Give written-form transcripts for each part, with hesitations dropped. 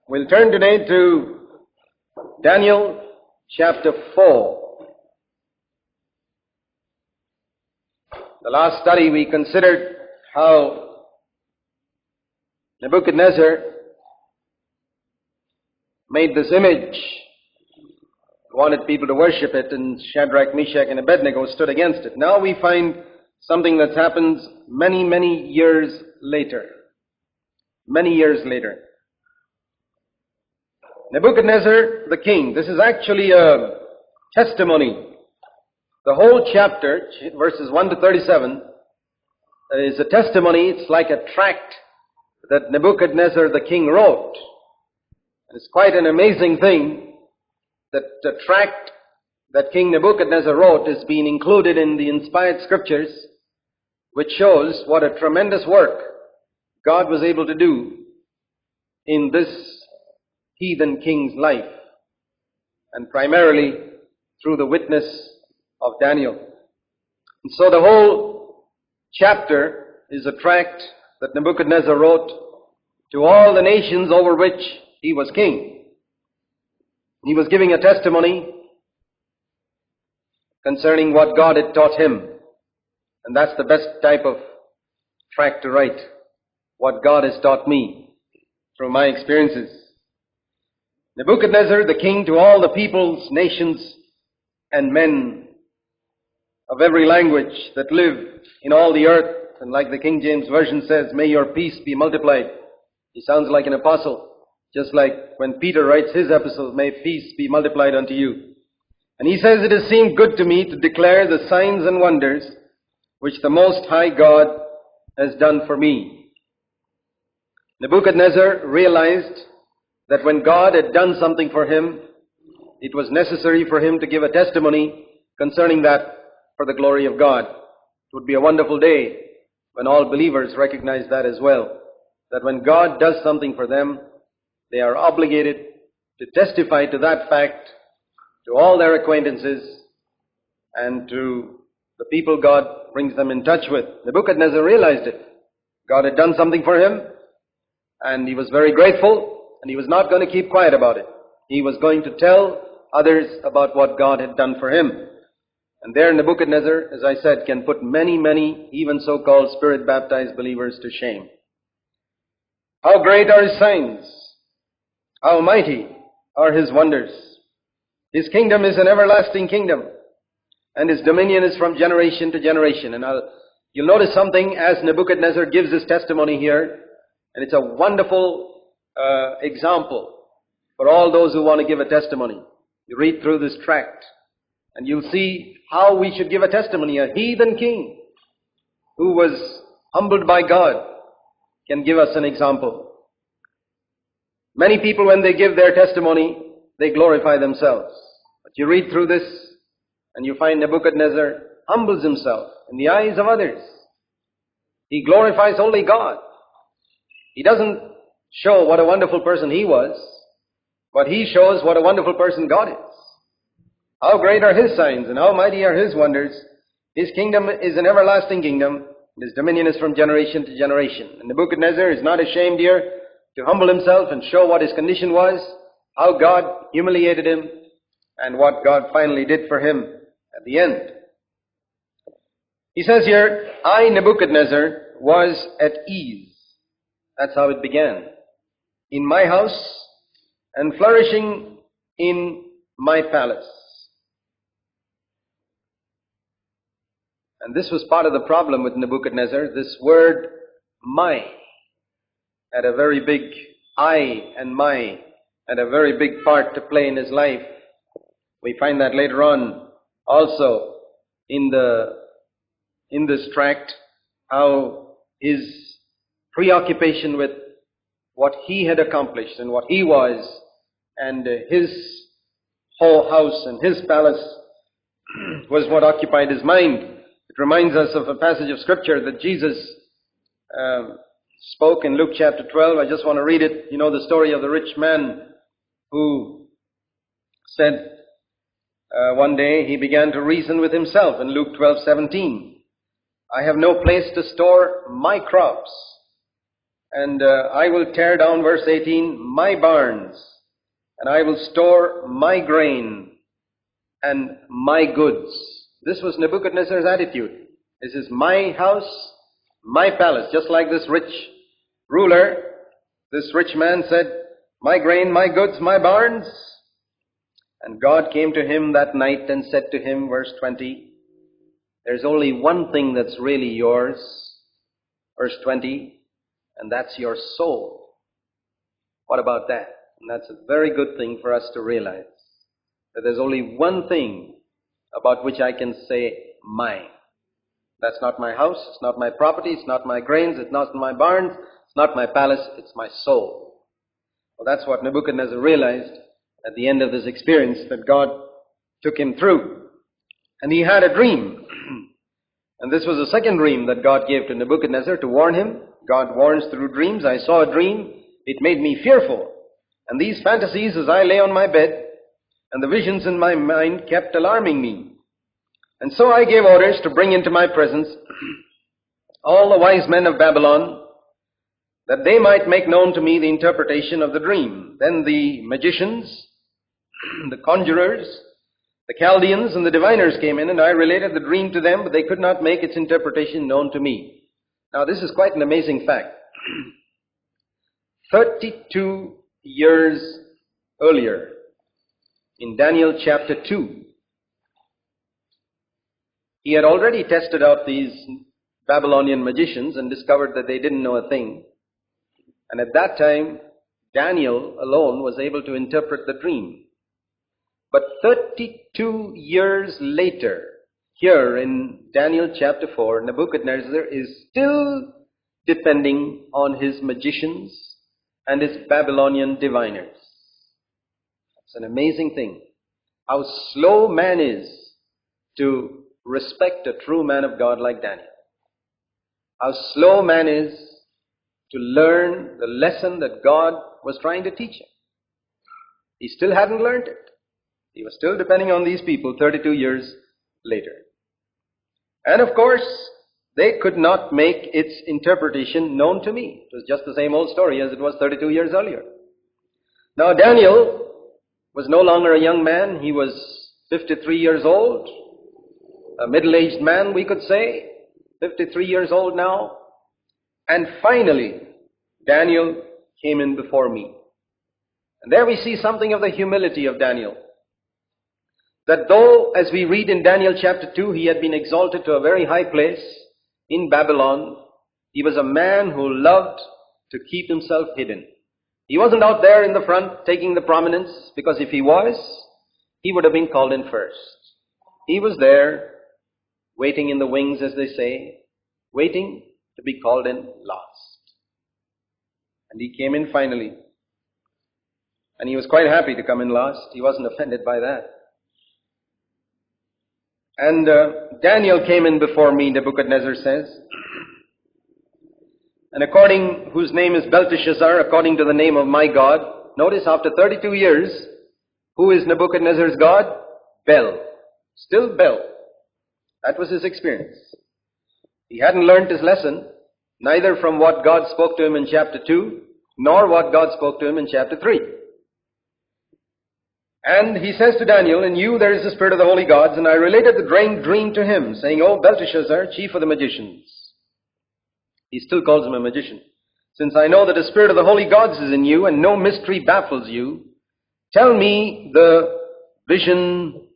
We'll turn today to Daniel chapter 4. The last study we considered how Nebuchadnezzar made this image, wanted people to worship it, and Shadrach, Meshach, and Abednego stood against it. Now we find something that happens many years later. Many years later. Nebuchadnezzar the king. This is actually a testimony. The whole chapter, verses 1 to 37, is a testimony. It's like a tract that Nebuchadnezzar the king wrote. It's quite an amazing thing that the tract that King Nebuchadnezzar wrote is being included in the inspired scriptures, which shows what a tremendous work God was able to do in this heathen king's life, and primarily through the witness of Daniel. And so the whole chapter is a tract that Nebuchadnezzar wrote to all the nations over which he was king. He was giving a testimony concerning what God had taught him. And that's the best type of tract to write, what God has taught me through my experiences. Nebuchadnezzar, the king, to all the peoples, nations, and men of every language that live in all the earth, and like the King James Version says, may your peace be multiplied. He sounds like an apostle, just like when Peter writes his epistle, may peace be multiplied unto you. And he says, it has seemed good to me to declare the signs and wonders which the Most High God has done for me. Nebuchadnezzar realized that when God had done something for him, it was necessary for him to give a testimony concerning that for the glory of God. It would be a wonderful day when all believers recognize that as well, that when God does something for them, they are obligated to testify to that fact to all their acquaintances and to the people God brings them in touch with. Nebuchadnezzar realized it. God had done something for him, and he was very grateful, and he was not going to keep quiet about it. He was going to tell others about what God had done for him. And there Nebuchadnezzar, as I said, can put many, even so-called Spirit-baptized believers to shame. How great are his signs! How mighty are his wonders! His kingdom is an everlasting kingdom, and his dominion is from generation to generation. And you'll notice something as Nebuchadnezzar gives his testimony here, and it's a wonderful example for all those who want to give a testimony. You read through this tract, and you'll see how we should give a testimony. A heathen king who was humbled by God can give us an example. Many people, when they give their testimony, they glorify themselves. But you read through this, and you find Nebuchadnezzar humbles himself in the eyes of others. He glorifies only God. He doesn't show what a wonderful person he was, but he shows what a wonderful person God is. How great are his signs, and how mighty are his wonders. His kingdom is an everlasting kingdom, and his dominion is from generation to generation. And Nebuchadnezzar is not ashamed here to humble himself and show what his condition was, how God humiliated him, and what God finally did for him at the end. He says here, I, Nebuchadnezzar, was at ease. That's how it began. In my house and flourishing in my palace. And this was part of the problem with Nebuchadnezzar. This word, my, had a very big I and my, had a very big part to play in his life. We find that later on also in this tract, how his preoccupation with what he had accomplished and what he was, and his whole house and his palace was what occupied his mind. It reminds us of a passage of scripture that Jesus spoke in Luke chapter 12. I just want to read it. You know the story of the rich man who said one day he began to reason with himself in Luke 12:17. I have no place to store my crops, And I will tear down, verse 18, my barns, and I will store my grain and my goods. This was Nebuchadnezzar's attitude. This is my house, my palace. Just like this rich ruler, this rich man said, my grain, my goods, my barns. And God came to him that night and said to him, verse 20, there's only one thing that's really yours, verse 20, and that's your soul. What about that? And that's a very good thing for us to realize, that there's only one thing about which I can say mine. That's not my house, it's not my property, it's not my grains, it's not my barns, it's not my palace, it's my soul. Well, that's what Nebuchadnezzar realized at the end of this experience that God took him through. And he had a dream. And this was the second dream that God gave to Nebuchadnezzar to warn him. God warns through dreams. I saw a dream. It made me fearful. And these fantasies as I lay on my bed and the visions in my mind kept alarming me. And so I gave orders to bring into my presence all the wise men of Babylon, that they might make known to me the interpretation of the dream. Then the magicians, the conjurers, the Chaldeans, and the diviners came in, and I related the dream to them, but they could not make its interpretation known to me. Now this is quite an amazing fact. 32 years earlier, in Daniel chapter 2, he had already tested out these Babylonian magicians and discovered that they didn't know a thing. And at that time, Daniel alone was able to interpret the dream. But 32 years later, here in Daniel chapter 4, Nebuchadnezzar is still depending on his magicians and his Babylonian diviners. It's an amazing thing. How slow man is to respect a true man of God like Daniel. How slow man is to learn the lesson that God was trying to teach him. He still hadn't learned it. He was still depending on these people 32 years later. And of course, they could not make its interpretation known to me. It was just the same old story as it was 32 years earlier. Now Daniel was no longer a young man. He was 53 years old, a middle-aged man, we could say, 53 years old now. And finally, Daniel came in before me. And there we see something of the humility of Daniel. That though, as we read in Daniel chapter 2, he had been exalted to a very high place in Babylon, he was a man who loved to keep himself hidden. He wasn't out there in the front taking the prominence, because if he was, he would have been called in first. He was there, waiting in the wings, as they say, waiting to be called in last. And he came in finally. And he was quite happy to come in last. He wasn't offended by that. And Daniel came in before me, Nebuchadnezzar says. And whose name is Belteshazzar, according to the name of my God. Notice, after 32 years, who is Nebuchadnezzar's God? Bel. Still Bel. That was his experience. He hadn't learned his lesson, neither from what God spoke to him in chapter 2, nor what God spoke to him in chapter 3. And he says to Daniel, in you there is the spirit of the holy gods, and I related the dream to him, saying, O Belteshazzar, chief of the magicians. He still calls him a magician. Since I know that the spirit of the holy gods is in you, and no mystery baffles you, tell me the vision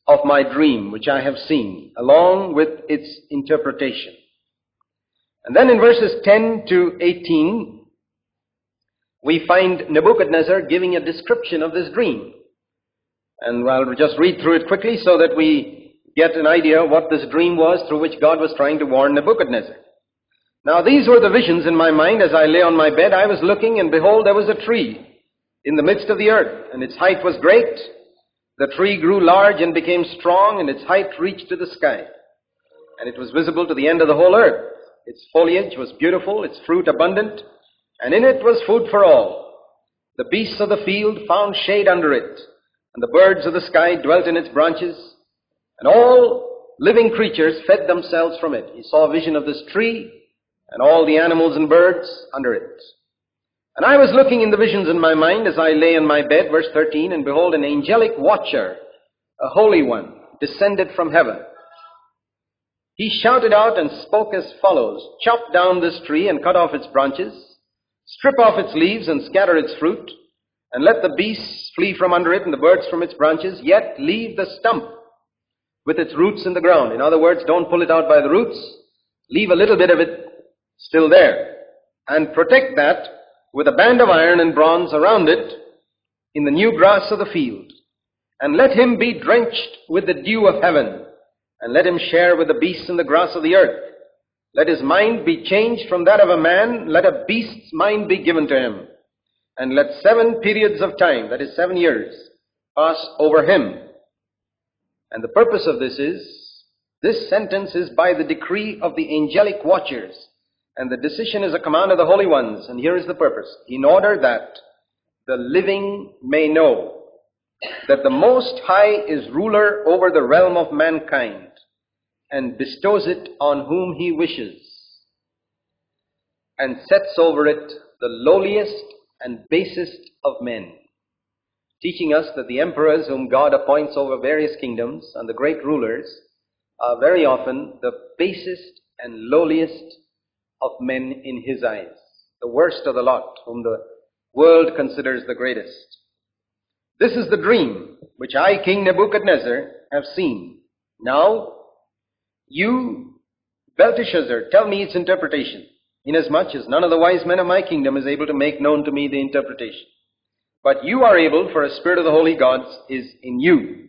of my dream, which I have seen, along with its interpretation. And then in verses 10 to 18, we find Nebuchadnezzar giving a description of this dream. And I'll just read through it quickly so that we get an idea what this dream was through which God was trying to warn Nebuchadnezzar. Now these were the visions in my mind as I lay on my bed. I was looking, and behold, there was a tree in the midst of the earth, and its height was great. The tree grew large and became strong, and its height reached to the sky. And it was visible to the end of the whole earth. Its foliage was beautiful, its fruit abundant, and in it was food for all. The beasts of the field found shade under it, and the birds of the sky dwelt in its branches, and all living creatures fed themselves from it. He saw a vision of this tree, and all the animals and birds under it. And I was looking in the visions in my mind as I lay in my bed, verse 13, and behold, an angelic watcher, a holy one, descended from heaven. He shouted out and spoke as follows: chop down this tree and cut off its branches, strip off its leaves and scatter its fruit, and let the beasts flee from under it and the birds from its branches, yet leave the stump with its roots in the ground. In other words, don't pull it out by the roots. Leave a little bit of it still there, and protect that with a band of iron and bronze around it in the new grass of the field. And let him be drenched with the dew of heaven, and let him share with the beasts in the grass of the earth. Let his mind be changed from that of a man, let a beast's mind be given to him. And let 7 periods of time, that is 7 years, pass over him. And the purpose of this sentence is by the decree of the angelic watchers, and the decision is a command of the holy ones. And here is the purpose: in order that the living may know that the Most High is ruler over the realm of mankind, and bestows it on whom he wishes, and sets over it the lowliest and basest of men, teaching us that the emperors whom God appoints over various kingdoms and the great rulers are very often the basest and lowliest of men in his eyes, the worst of the lot, whom the world considers the greatest. This is the dream which I, King Nebuchadnezzar, have seen. Now, you, Belteshazzar, tell me its interpretation, inasmuch as none of the wise men of my kingdom is able to make known to me the interpretation. But you are able, for a spirit of the holy gods is in you.